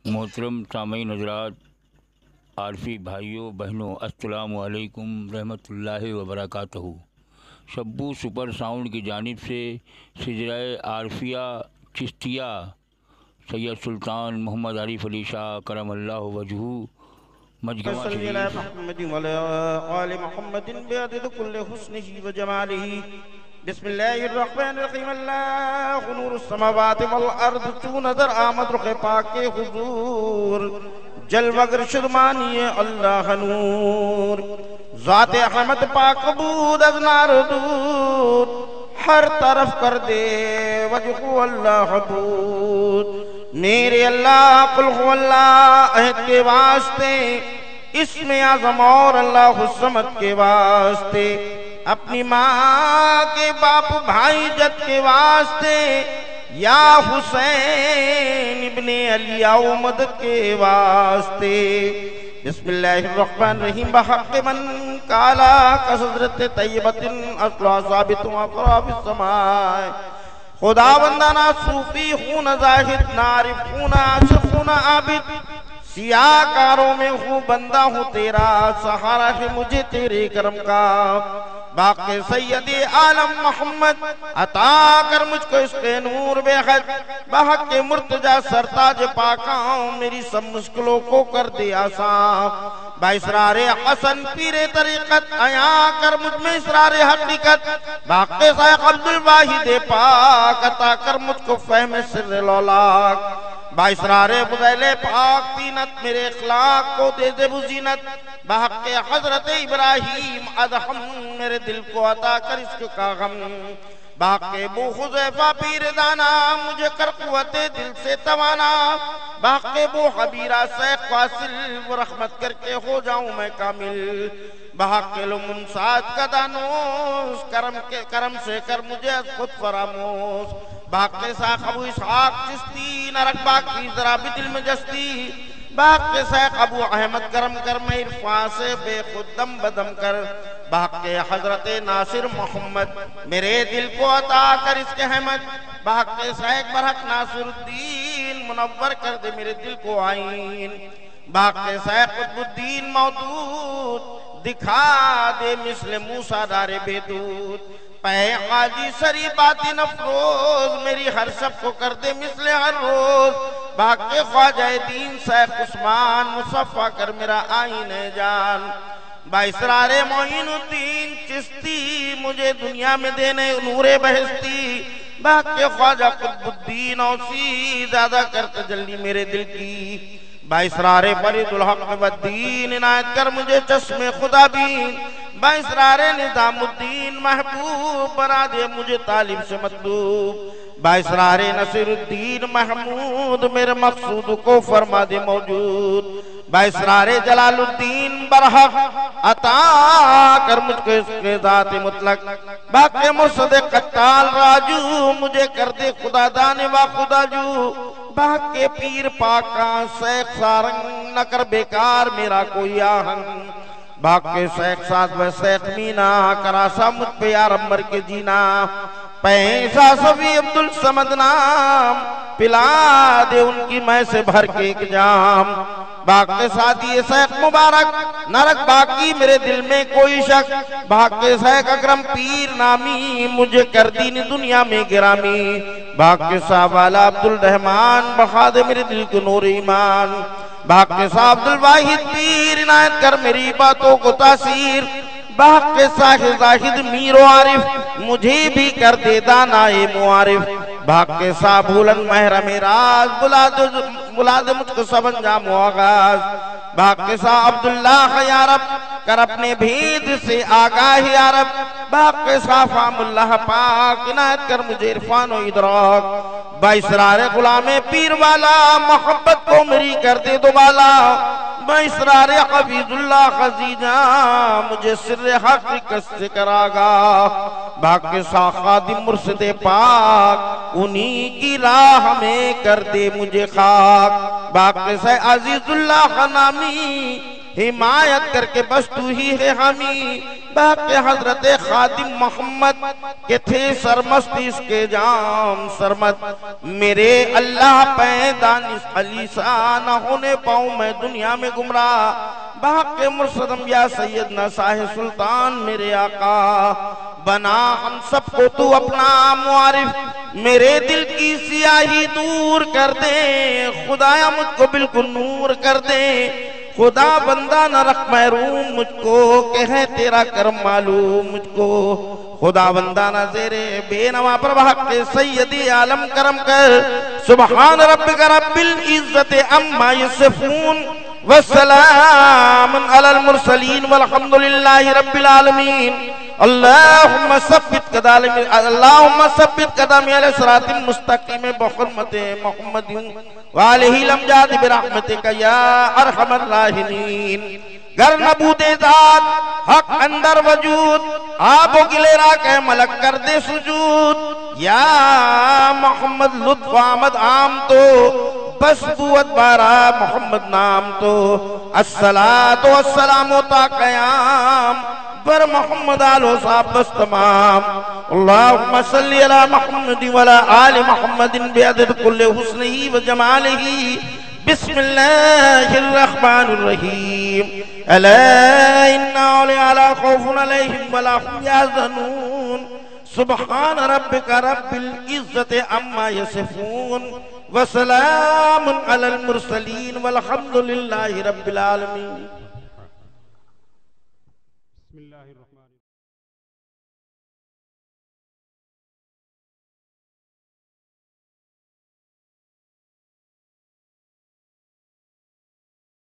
मोहतरम सामईन हज़रात, आरफी भाइयों बहनों, अस्सलामु अलैकुम रहमतुल्लाहि व बरकातहू। शब्बू सुपर साउंड की जानिब से सिजराए आरफिया चिश्तिया सैयद सुल्तान मोहम्मद आरिफ अली शाह करम अल्लाह वजहू मजगमा बिस्मिल्लाहिर्रहमानिर्रहीम। अल्लाहु नूरुस समावाति वल अर्द, तू नजर आमद रुख़ पाक के हुजूर, जलवगर शुरमानिए अल्लाह नूर, ज़ाते अहमद पाक बूद अज़नार दूर, हर तरफ कर दे वजहू अल्लाह बूद। मेरे अल्लाह कुल हु अल्लाह अहद के वास्ते, इसमें आज़म और अल्लाह समद के वास्ते, अपनी माँ के बाप भाई जद के वास्ते, या हुसैन इब्ने अली औमद के वास्ते। बिस्मिल्लाहिर्रहमानिर्रहीम। बहक़ मन काला कसरत तय्यबतिन अस्ला साबितु अक़राबिस समाए। खुदावंदाना सूफी हूँ न ज़ाहिद, नारिफ हूँ न आशिक़ हूँ न आबिद, सियाकारों में हूँ बंदा हूँ तेरा, सहारा है मुझे तेरे करम का। बाक़ी सैयद आलम मोहम्मद अता कर मुझको इसके नूर बेहद, बहक के मुर्तजा सरताज पाकाओं, मेरी सब मुश्किलों को कर दे आसान। बाइसरारे हसन पीरे तरीक़त आया कर मुझ में इसरारे हकीकत, बाक़ी शाइख़ अब्दुल वाहिद पाक अता कर मुझको फ़हम सिर्र लौलाक। बाइसरारे बुज़ैले पाक तीनत मेरे इखलाक को दे दे बुज़ीनत, बहक़ हज़रत इब्राहीम अदहम मेरे दिल को अता कर इसका गम। बाक़ी बू हुज़ैफ़ा पीर दाना मुझे कर क़ुव्वते दिल से तवाना, बाक़ी बू हबीरा शैख़ फासिल वो रहमत करके हो जाऊं मैं कामिल। बहक़ मुनसाद का दानोस करम से कर मुझे खुद फरामोश। बाक़ी शाख अबू इसहाक़ चिश्ती न रख बाकी जरा भी दिल में जस्ती, बाक़ी शाख अबू अहमद करम कर मैं इरफ़ान से बेखुद दम बदम कर। बाक़ी हज़रत नासिर मोहम्मद मेरे दिल को अता कर इसके अहमद, बाक़ी शाख बरहक नासिरुद्दीन मुनव्वर कर दे मेरे दिल को आईन। बाक़ी शाख कुतुबुद्दीन मौदूद दिखा दे मिस्ल मूसा दारे बेदूद। पै हाजी सरी बातिन अफरोज मेरी हर शब को कर दे मिस्ले हर रोज। बाक़ी ख्वाजा दीन शेख उस्मान मुसफ़ा कर मेरा आईने जान। बाइसरारे मोइनुद्दीन चिश्ती मुझे दुनिया में देने नूरे बहस्ती, बाक़ी ख्वाजा कुतुबुद्दीन औसी ज़्यादा कर तजल्ली मेरे दिल की। बाइसरारे फरीदुल हक़ वद्दीन इनायत कर मुझे चश्मे खुदा बीन, बाइसरारे निज़ामुद्दीन महबूब बना दे मुझे तालिब से मतलूब। बाइसरारे नसीरुद्दीन महमूद मेरे मकसूद को फरमा दे मौजूद। बाइसरारे जलालुद्दीन बरहक अता कर मुझको इसके ज़ात मुतलक, बाक़ी मुर्शद कत्ताल राजू मुझे कर दे खुदा दाने व खुदाजू। बाक़ी पीर पाका शेख सारंग न कर बेकार मेरा कोई आहंग, बाक़ी शेख साद व शेख मीना करासा मुझ पे यार अम्बर के जीना। पैसा सभी अब्दुल समद नाम पिला दे उनकी मैं से भर के एक जाम। बाक़ी साथी शेख मुबारक नरक बाकी मेरे दिल में कोई शक, बाक़ी शेख अकरम पीर नामी मुझे कर दीन दुनिया में गिरामी। बाक़ी साहब वाला अब्दुल रहमान बखा दे मेरे दिल को नूर ईमान। बाक़ी साहब अब्दुल वाहिद पीर इनायत कर मेरी बातों को तासीर, बाक़ी साहिब जाहिद मीरो आरिफ मुझे भी कर दे दानाए मुआरिफ। बाक़ी साहब बुलंद महरम राज बुला दे मुझको सब अंजाम आगाज। बाक़ी साहब अब्दुल्लाह या रब कर अपने भेद से आगाह या रब, बाक़ी साहब फामुल्लाह पाक इनायत कर मुझे इरफान व इदराक। बाइसरारे गुलामे पीर वाला मोहब्बत को मेरी कर दे दोबाला, बाइसरारे हबीबुल्लाह खजीजा मुझे सिर्रे हकीकत से करागा। बाक़ी सा खादिम मुर्शिद पाक उन्हीं की राह में कर दे मुझे खाक। बाक़ी से अजीजुल्लाह नामी हिमायत करके बस तू ही है हामी। बाकी हजरत खादिम मोहम्मद के थे सरमस्ती इसके जाम सरमत। मेरे अल्लाह पैदानिस अलीसा न होने पाऊं मैं दुनिया में गुमराह। बाकी मुर्सदम या सैयदना साहिब सुल्तान मेरे आका, बना हम सबको तू अपना मुआरिफ। मेरे दिल की सियाही दूर कर दे खुदाया, मुझको बिल्कुल नूर कर दे। खुदा बंदा न रख महरूम मुझको, कहे तेरा कर्म मालूम मुझको। खुदा बंदा न जेरे बेनवा पर बहक के सैयदी आलम करम कर। सुबहान रब्बिका रब्बिल इज्जति अम्मा यसिफून वस्सलामुन अलल मुरसलीन वल्हम्दुलिल्लाहि रब्बिल आलमीन। अल्लाहुम्मा सब्बित कदमी अला सिरातिल मुस्तकीम बिहुर्मति मुहम्मदिन व आलिहि लमजाद बिरहमतिका या अरहमर राहिमीन। गर नबूदे ज़ात हक अंदर वजूद, आपो गिलेरा के मलक कर दे सुजूद। या मोहम्मद लुत्फ आमद आम तो बस कुव्वत बारा मोहम्मद नाम तो। अस्सलातु वस्सलामु ता क़याम पर मोहम्मद आलो साहब बस तमाम। अल्लाहुम्मा सल्ली अला मुहम्मद व अला आलि मुहम्मदिन बिअदद कुल्li हुस्निही व जमालिही। बिस्मिल्लाहिर रहमानिर रहीम। अला इन्ना औलिया ला खौफुन अलैहिम व ला हुम यहज़नून। सुब्हान रब्बिका रब्बिल इज्जति अम्मा यसिफून व सलामुन अलल मुरसलीन वल्हम्दुलिल्लाहि रब्बिल आलमीन।